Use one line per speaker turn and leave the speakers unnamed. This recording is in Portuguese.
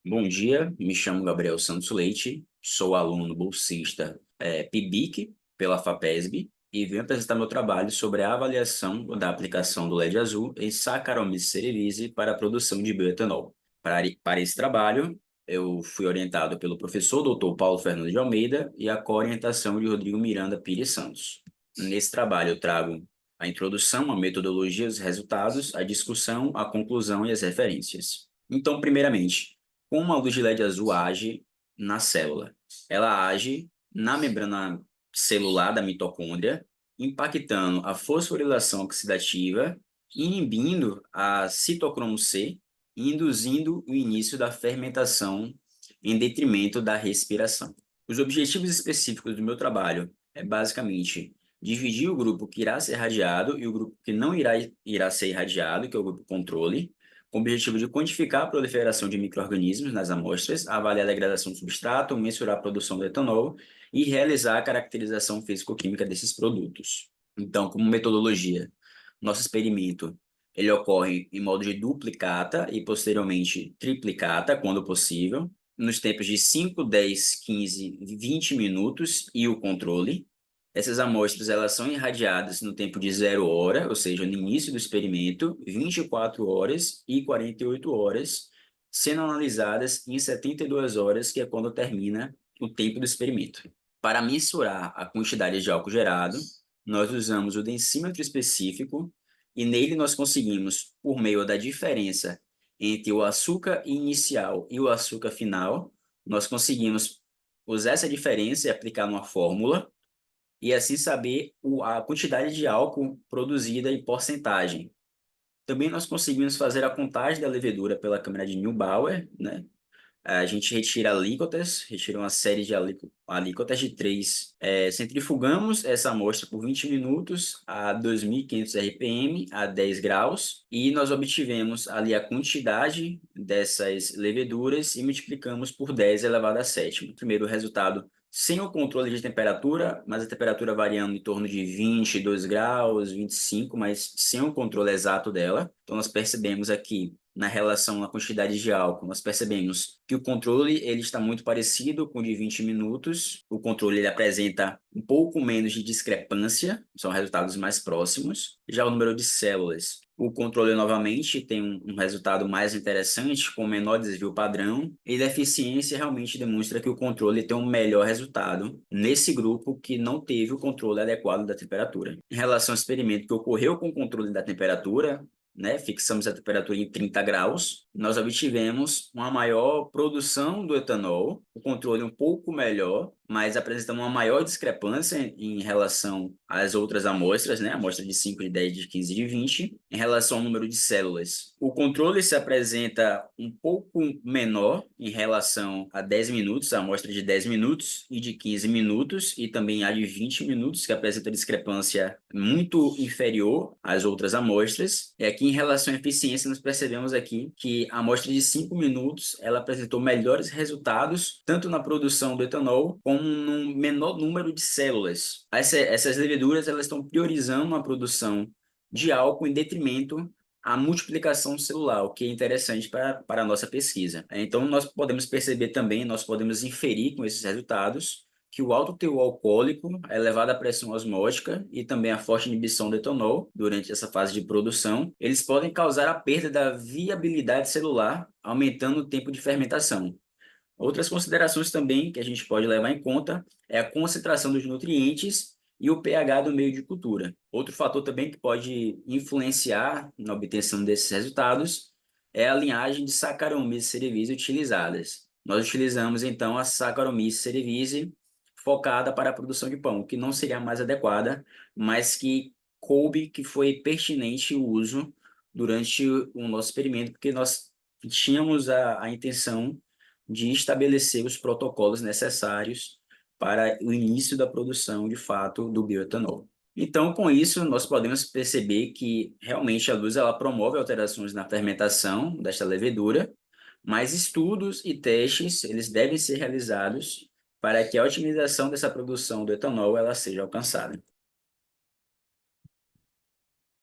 Bom dia, me chamo Gabriel Santos Leite, sou aluno bolsista PIBIC pela FAPESB e venho apresentar meu trabalho sobre a avaliação da aplicação do LED azul em Saccharomyces cerevisiae para a produção de bioetanol. Para esse trabalho, eu fui orientado pelo professor Dr. Paulo Fernando de Almeida e a co-orientação de Rodrigo Miranda Pires Santos. Nesse trabalho, eu trago a introdução, a metodologia, os resultados, a discussão, a conclusão e as referências. Então, primeiramente, como a luz de LED azul age na célula? Ela age na membrana celular da mitocôndria, impactando a fosforilação oxidativa, inibindo a citocromo C e induzindo o início da fermentação em detrimento da respiração. Os objetivos específicos do meu trabalho é basicamente dividir o grupo que irá ser irradiado e o grupo que não irá ser irradiado, que é o grupo controle, com o objetivo de quantificar a proliferação de micro-organismos nas amostras, avaliar a degradação do substrato, mensurar a produção do etanol e realizar a caracterização físico-química desses produtos. Então, como metodologia, nosso experimento ele ocorre em modo de duplicata e posteriormente triplicata, quando possível, nos tempos de 5, 10, 15, 20 minutos e o controle. Essas amostras elas são irradiadas no tempo de 0 hora, ou seja, no início do experimento, 24 horas e 48 horas, sendo analisadas em 72 horas, que é quando termina o tempo do experimento. Para mensurar a quantidade de álcool gerado, nós usamos o densímetro específico e nele nós conseguimos, por meio da diferença entre o açúcar inicial e o açúcar final, nós conseguimos usar essa diferença e aplicar numa fórmula e assim saber a quantidade de álcool produzida em porcentagem. Também nós conseguimos fazer a contagem da levedura pela câmara de Neubauer, né? A gente retira alíquotas, retira uma série de alíquotas de 3. Centrifugamos essa amostra por 20 minutos a 2.500 RPM a 10 graus e nós obtivemos ali a quantidade dessas leveduras e multiplicamos por 10 elevado a sétima. Primeiro resultado sem o controle de temperatura, mas a temperatura variando em torno de 22 graus, 25, mas sem o controle exato dela. Então nós percebemos aqui na relação à quantidade de álcool, nós percebemos que o controle ele está muito parecido com o de 20 minutos. O controle ele apresenta um pouco menos de discrepância, são resultados mais próximos. Já o número de células, o controle novamente tem um resultado mais interessante, com menor desvio padrão, e a eficiência realmente demonstra que o controle tem um melhor resultado nesse grupo que não teve o controle adequado da temperatura. Em relação ao experimento que ocorreu com o controle da temperatura, né, fixamos a temperatura em 30 graus, nós obtivemos uma maior produção do etanol, o controle um pouco melhor, mas apresentando uma maior discrepância em relação às outras amostras, né, amostra de 5, de 10, de 15 e de 20, em relação ao número de células. O controle se apresenta um pouco menor em relação a 10 minutos, a amostra de 10 minutos e de 15 minutos, e também a de 20 minutos, que apresenta discrepância muito inferior às outras amostras. E aqui, em relação à eficiência, nós percebemos aqui que a amostra de 5 minutos ela apresentou melhores resultados, tanto na produção do etanol, como no menor número de células. Essas leveduras elas estão priorizando a produção de álcool em detrimento à multiplicação celular, o que é interessante para a nossa pesquisa. Então, nós podemos perceber também, nós podemos inferir com esses resultados que o alto teor alcoólico, a elevada pressão osmótica e também a forte inibição do etanol durante essa fase de produção, eles podem causar a perda da viabilidade celular, aumentando o tempo de fermentação. Outras considerações também que a gente pode levar em conta é a concentração dos nutrientes e o pH do meio de cultura. Outro fator também que pode influenciar na obtenção desses resultados é a linhagem de Saccharomyces cerevisiae utilizadas. Nós utilizamos então a Saccharomyces cerevisiae focada para a produção de pão, que não seria a mais adequada, mas que coube, que foi pertinente o uso durante o nosso experimento, porque nós tínhamos a intenção de estabelecer os protocolos necessários para o início da produção, de fato, do bioetanol. Então, com isso, nós podemos perceber que realmente a luz ela promove alterações na fermentação desta levedura, mas estudos e testes eles devem ser realizados para que a otimização dessa produção do etanol ela seja alcançada.